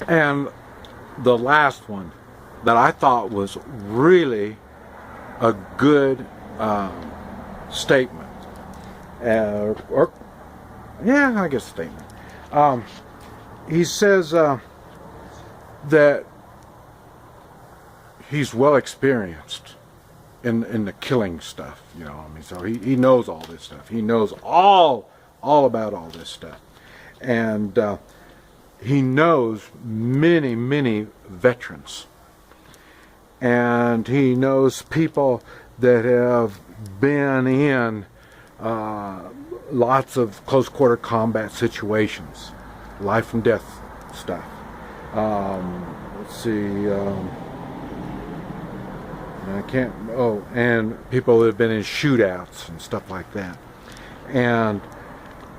And the last one that I thought was really a good statement, or yeah, I guess statement. He says that he's well experienced in the killing stuff, you know. I mean, so he knows all this stuff. He knows all about all this stuff, and he knows many veterans, and he knows people that have been in lots of close quarter combat situations, life and death stuff. Let's see. I can't. Oh, and people that have been in shootouts and stuff like that, and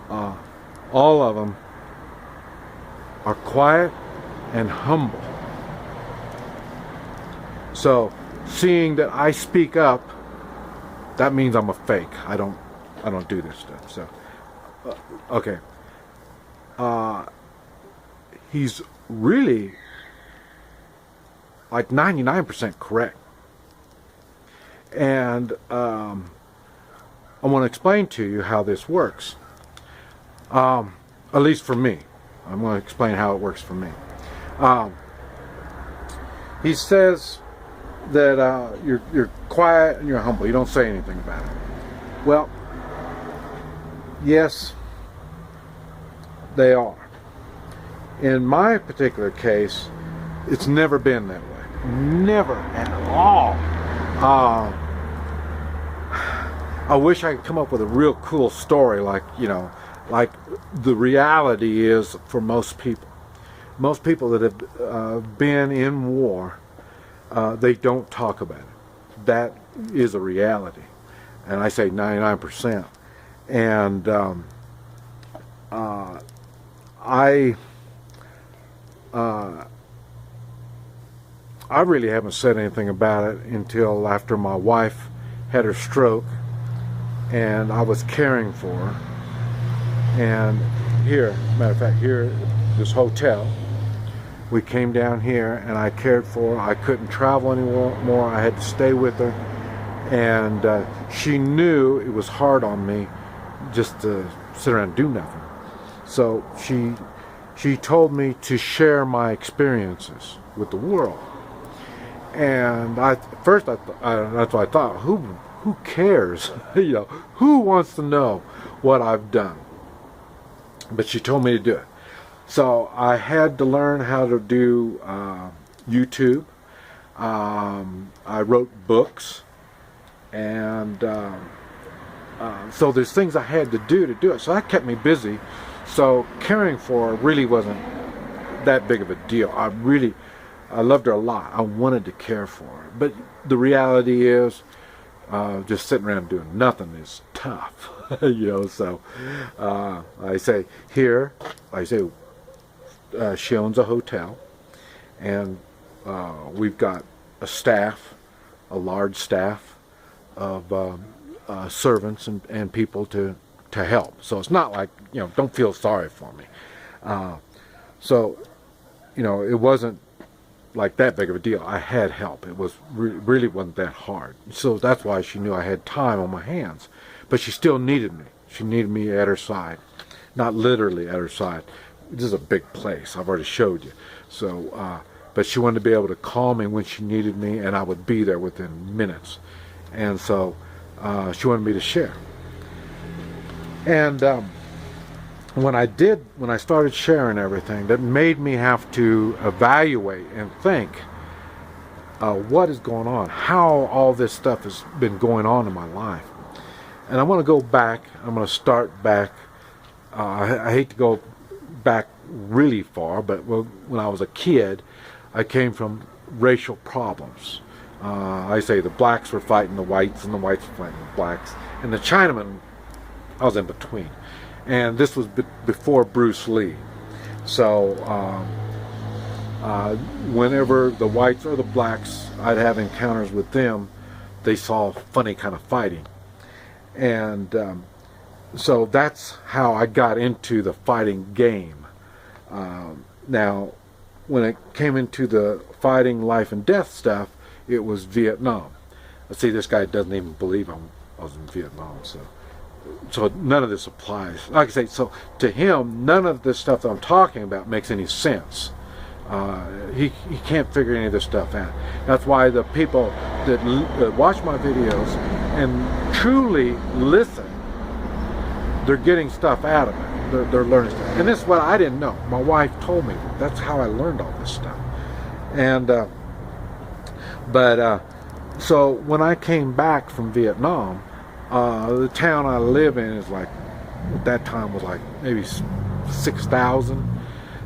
all of them are quiet and humble. So, seeing that I speak up, that means I'm a fake. I don't do this stuff. So, okay. He's really like 99% correct. And I want to explain to you how this works. At least for me. I'm going to explain how it works for me. He says that you're quiet and you're humble. You don't say anything about it. Well, yes, they are. In my particular case, it's never been that way. Never at all. I wish I could come up with a real cool story, like, you know, like the reality is for most people. Most people that have been in war, they don't talk about it. That is a reality. And I say 99%. And I really haven't said anything about it until after my wife had her stroke and I was caring for her. And here, matter of fact, here, this hotel, we came down here and I cared for her. I couldn't travel anymore. I had to stay with her. And she knew it was hard on me just to sit around and do nothing. So she told me to share my experiences with the world. And first that's what I thought. Who cares? You know, who wants to know what I've done? But she told me to do it. So I had to learn how to do YouTube. I wrote books, and so there's things I had to do it. So that kept me busy. So caring for her really wasn't that big of a deal. I loved her a lot. I wanted to care for her. But the reality is, just sitting around doing nothing is tough. You know, so I say, she owns a hotel, and we've got a large staff of servants and people to help. So it's not like, you know, don't feel sorry for me. So, you know, it wasn't like that big of a deal. I had help. It was really wasn't that hard. So that's why she knew I had time on my hands. But she still needed me. She needed me at her side. Not literally at her side. This is a big place. I've already showed you. So, but she wanted to be able to call me when she needed me, and I would be there within minutes. And so she wanted me to share. And when I started sharing everything, that made me have to evaluate and think what is going on, how all this stuff has been going on in my life. And I want to go back. I'm going to start back. I hate to go back really far, but when I was a kid, I came from racial problems. I say the blacks were fighting the whites, and the whites were fighting the blacks, and the Chinamen, I was in between. And this was before Bruce Lee. So whenever the whites or the blacks, I'd have encounters with them, they saw funny kind of fighting. And so that's how I got into the fighting game. Now, when it came into the fighting life and death stuff, it was Vietnam. See, this guy doesn't even believe I was in Vietnam, so none of this applies. Like I say, so to him, none of this stuff that I'm talking about makes any sense. He can't figure any of this stuff out. That's why the people that watch my videos and truly listen, they're getting stuff out of it. They're learning stuff. And this is what I didn't know. My wife told me. That's how I learned all this stuff. And so when I came back from Vietnam, the town I live in is like, at that time was like maybe 6,000.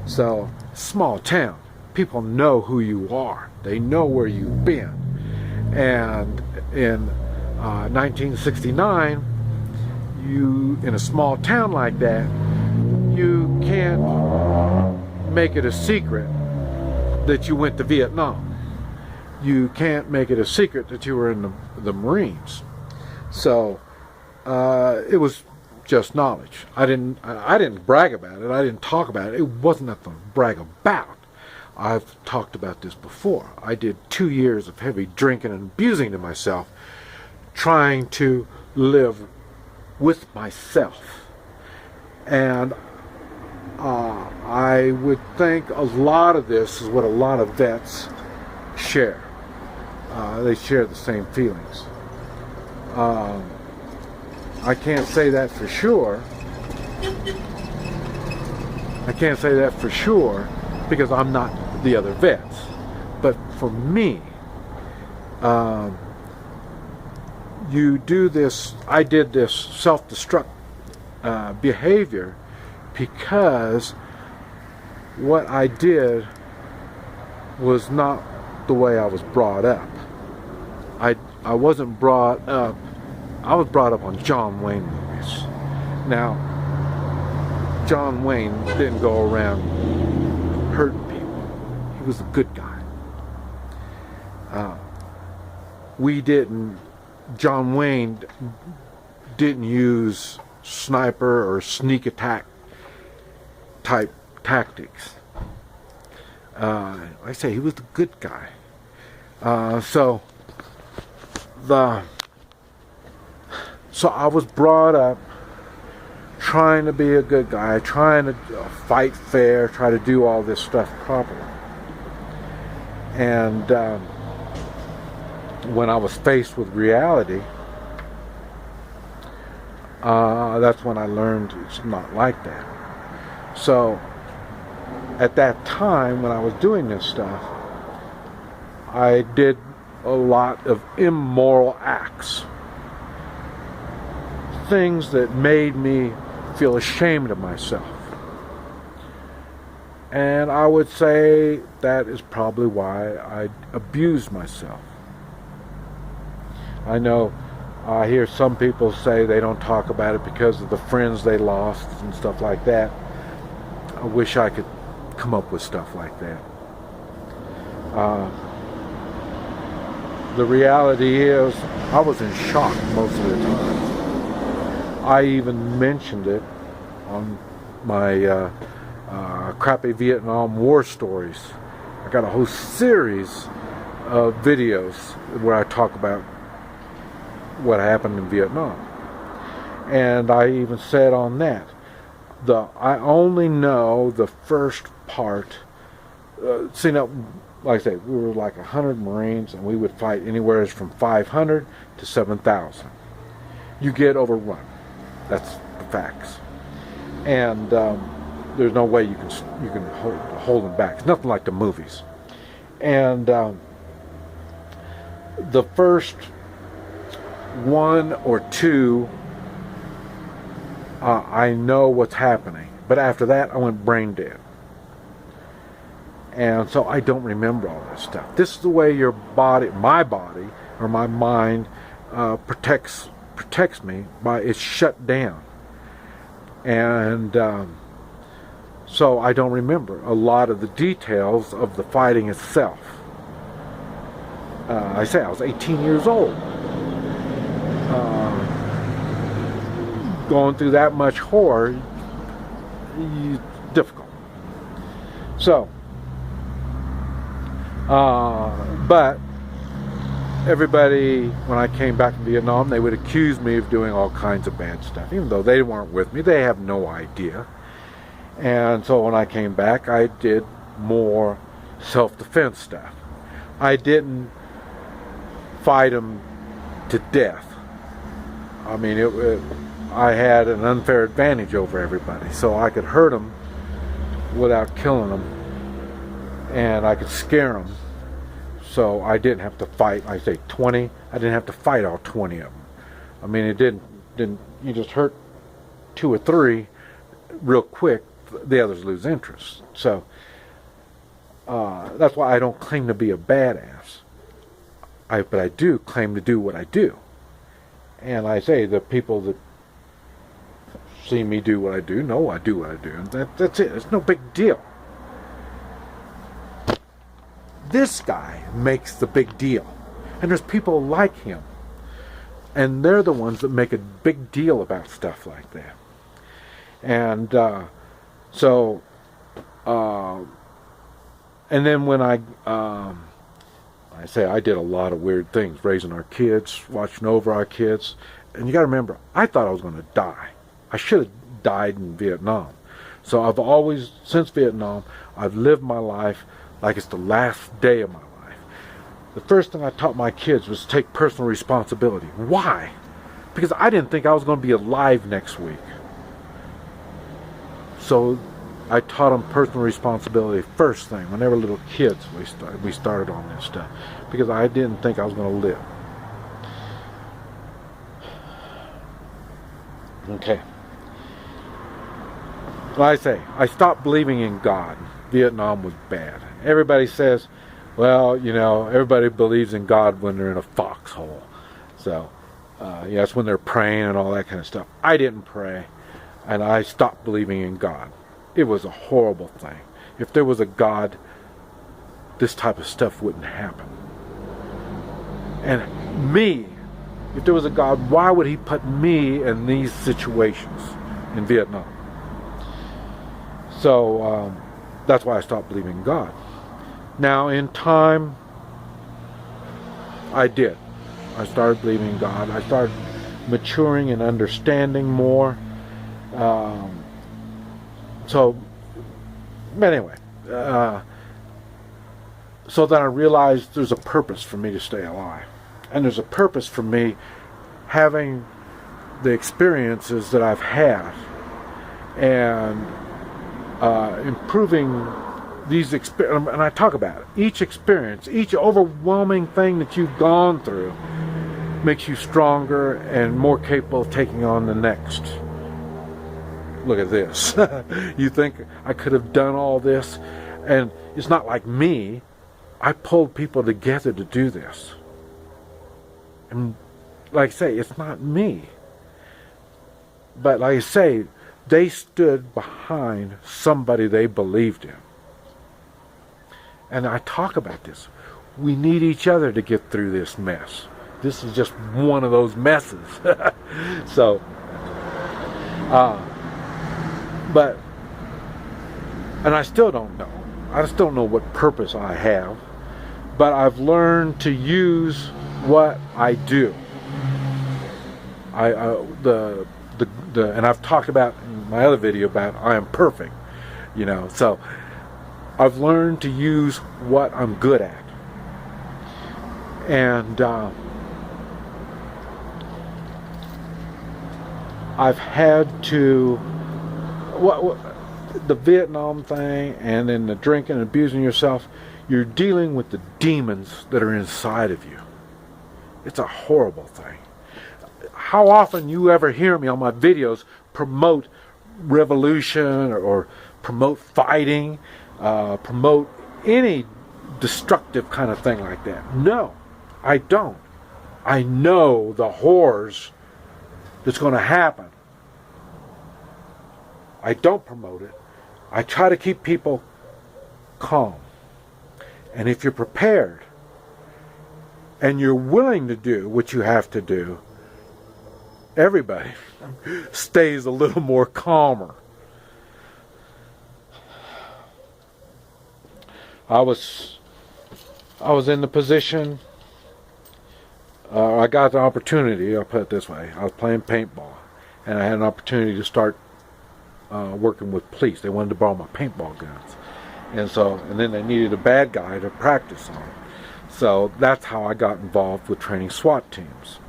So small town. People know who you are. They know where you've been. And in 1969, in a small town like that, you can't make it a secret that you went to Vietnam. You can't make it a secret that you were in the Marines. So it was just knowledge. I didn't brag about it. I didn't talk about it. It wasn't nothing to brag about. I've talked about this before. I did 2 years of heavy drinking and abusing to myself, trying to live with myself. And I would think a lot of this is what a lot of vets share. They share the same feelings. I can't say that for sure. I can't say that for sure because I'm not the other vets. But for me, you do this, I did this self-destruct behavior because what I did was not the way I was brought up. I wasn't brought up, I was brought up on John Wayne movies. Now, John Wayne didn't go around hurting people. He was a good guy. John Wayne didn't use sniper or sneak attack type tactics. Like I say, he was the good guy. So I was brought up trying to be a good guy, trying to fight fair, try to do all this stuff properly. And when I was faced with reality, that's when I learned it's not like that. So at that time when I was doing this stuff, I did a lot of immoral acts. Things that made me feel ashamed of myself. And I would say that is probably why I abused myself. I know I hear some people say they don't talk about it because of the friends they lost and stuff like that. I wish I could come up with stuff like that. The reality is, I was in shock most of the time. I even mentioned it on my crappy Vietnam War stories. I got a whole series of videos where I talk about what happened in Vietnam. And I even said on that, I only know the first part. Now, like I say, we were like 100 Marines, and we would fight anywhere from 500 to 7,000. You get overrun. That's the facts. And there's no way you can hold them back. It's nothing like the movies. And the first one or two, I know what's happening. But after that, I went brain dead. And so I don't remember all this stuff. This is the way your body, my body, or my mind protects me. It's shut down. And so I don't remember a lot of the details of the fighting itself. I say I was 18 years old. Going through that much horror, difficult. So But everybody, when I came back from Vietnam, they would accuse me of doing all kinds of bad stuff, even though they weren't with me. They have no idea. And so when I came back, I did more self-defense stuff. I didn't fight them to death. I mean, I had an unfair advantage over everybody, so I could hurt them without killing them, and I could scare them. So I didn't have to fight. I say 20. I didn't have to fight all 20 of them. I mean, it didn't. You just hurt 2 or 3 real quick. The others lose interest. So that's why I don't claim to be a badass. But I do claim to do what I do. And I say the people that see me do what I do know I do what I do. And that's it. It's no big deal. This guy makes the big deal. And there's people like him. And they're the ones that make a big deal about stuff like that. And and then when I say I did a lot of weird things, raising our kids, watching over our kids. And you got to remember, I thought I was going to die. I should have died in Vietnam. So I've always, since Vietnam, I've lived my life like it's the last day of my life. The first thing I taught my kids was to take personal responsibility. Why? Because I didn't think I was going to be alive next week. So I taught them personal responsibility first thing. When they were little kids, we started on this stuff. Because I didn't think I was going to live. Okay. Like I say, I stopped believing in God. Vietnam was bad. Everybody says, well, you know, everybody believes in God when they're in a foxhole. So, yeah, that's when they're praying and all that kind of stuff. I didn't pray, and I stopped believing in God. It was a horrible thing. If there was a God, this type of stuff wouldn't happen. And me, if there was a God, why would he put me in these situations in Vietnam? So, that's why I stopped believing in God. Now, in time, I did. I started believing in God. I started maturing and understanding more. So, anyway, so then I realized there's a purpose for me to stay alive. And there's a purpose for me having the experiences that I've had and improving these experiences. And I talk about it. Each experience, each overwhelming thing that you've gone through makes you stronger and more capable of taking on the next. Look at this. You think I could have done all this? And it's not like me. I pulled people together to do this. And like I say, it's not me. But like I say, they stood behind somebody they believed in. And I talk about this. We need each other to get through this mess. This is just one of those messes. So, but, and I still don't know. I still don't know what purpose I have. But I've learned to use what I do. And I've talked about in my other video about I am perfect, you know. So I've learned to use what I'm good at, and I've had to the Vietnam thing, and then the drinking and abusing yourself. You're dealing with the demons that are inside of you. It's a horrible thing. How often you ever hear me on my videos promote revolution or promote fighting, promote any destructive kind of thing like that? No, I don't. I know the horrors that's going to happen. I don't promote it. I try to keep people calm. And if you're prepared and you're willing to do what you have to do, everybody stays a little more calmer. I was I was in the position, I got the opportunity, I'll put it this way, I was playing paintball, and I had an opportunity to start working with police. They wanted to borrow my paintball guns. And then they needed a bad guy to practice on. So that's how I got involved with training SWAT teams.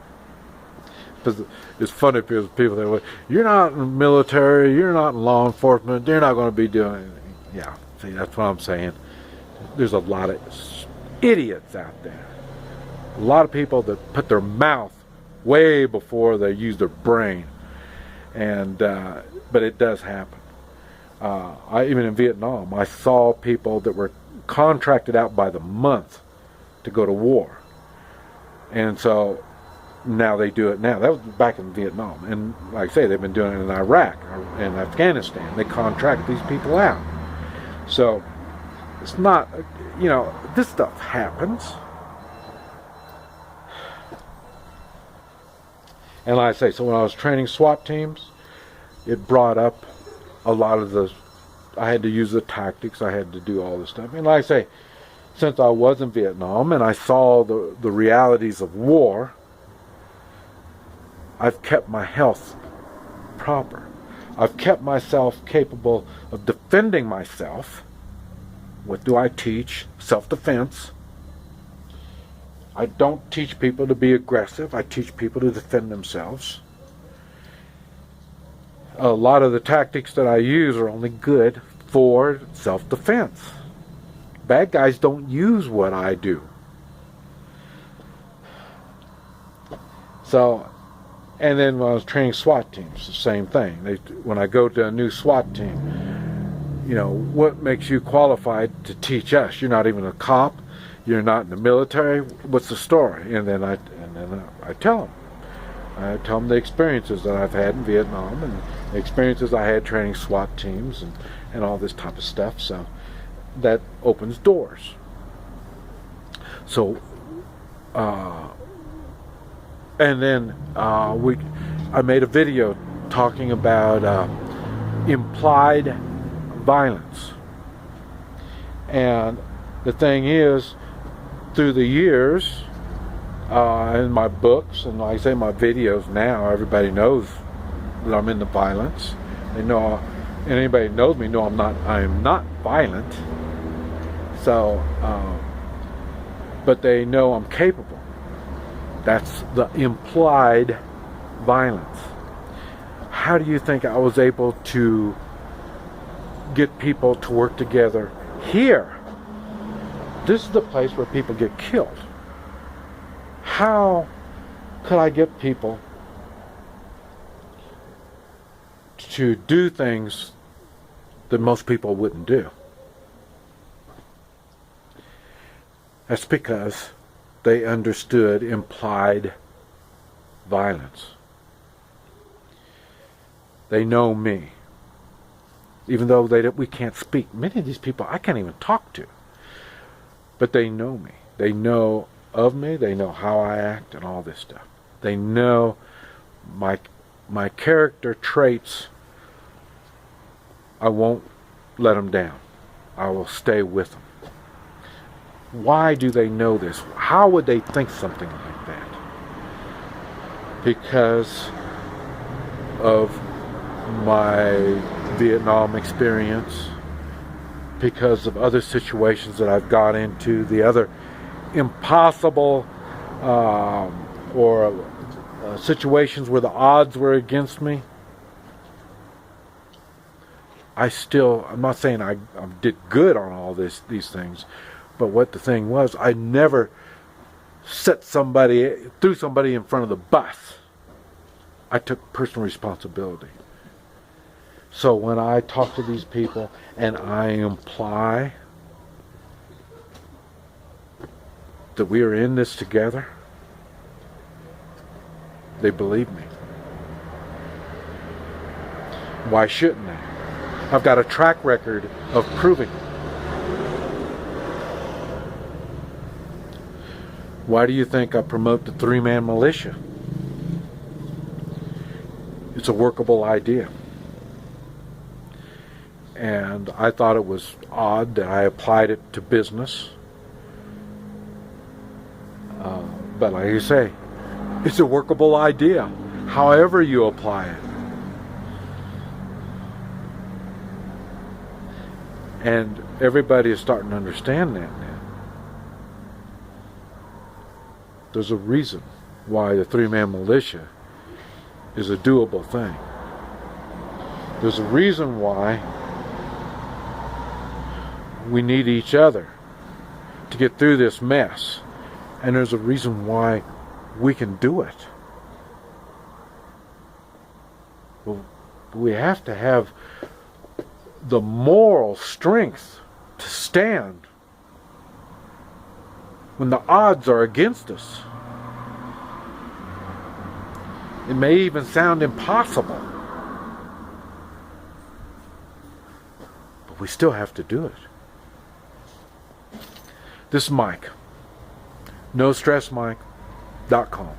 Because it's funny because people say, well, you're not in the military, you're not in law enforcement, you're not going to be doing anything. Yeah, see, that's what I'm saying. There's a lot of idiots out there. A lot of people that put their mouth way before they use their brain. But it does happen. Even in Vietnam, I saw people that were contracted out by the month to go to war. And so now they do it now. That was back in Vietnam. And like I say, they've been doing it in Iraq and Afghanistan. They contract these people out. So it's not, this stuff happens. And like I say, so when I was training SWAT teams, it brought up a lot of I had to use the tactics, I had to do all this stuff. And like I say, since I was in Vietnam and I saw the realities of war, I've kept my health proper. I've kept myself capable of defending myself. What do I teach? Self-defense. I don't teach people to be aggressive. I teach people to defend themselves. A lot of the tactics that I use are only good for self-defense. Bad guys don't use what I do. So, and then when I was training SWAT teams, the same thing. When I go to a new SWAT team, what makes you qualified to teach us? You're not even a cop. You're not in the military. What's the story? And then I tell them. I tell them the experiences that I've had in Vietnam and the experiences I had training SWAT teams and all this type of stuff. So that opens doors. So, and then I made a video talking about implied violence. And the thing is, through the years, in my books and like I say my videos now, everybody knows that I'm into violence. They know, and anybody who knows me know I am not violent. So, but they know I'm capable. That's the implied violence. How do you think I was able to get people to work together here? This is the place where people get killed. How could I get people to do things that most people wouldn't do? That's because they understood implied violence. They know me. Even though we can't speak. Many of these people I can't even talk to. But they know me. They know of me. They know how I act and all this stuff. They know my character traits. I won't let them down. I will stay with them. Why do they know this? How would they think something like that? Because of my Vietnam experience, because of other situations that I've got into, the other impossible situations where the odds were against me. I'm not saying I did good on all these things, but what the thing was, I never threw somebody in front of the bus. I took personal responsibility. So when I talk to these people and I imply that we are in this together, they believe me. Why shouldn't they? I've got a track record of proving it. Why do you think I promote the 3-man militia? It's a workable idea. And I thought it was odd that I applied it to business. But like you say, it's a workable idea, however you apply it. And everybody is starting to understand that now. There's a reason why the three-man militia is a doable thing. There's a reason why we need each other to get through this mess. And there's a reason why we can do it. Well, we have to have the moral strength to stand when the odds are against us. It may even sound impossible, but we still have to do it. This is Mike. NoStressMike.com.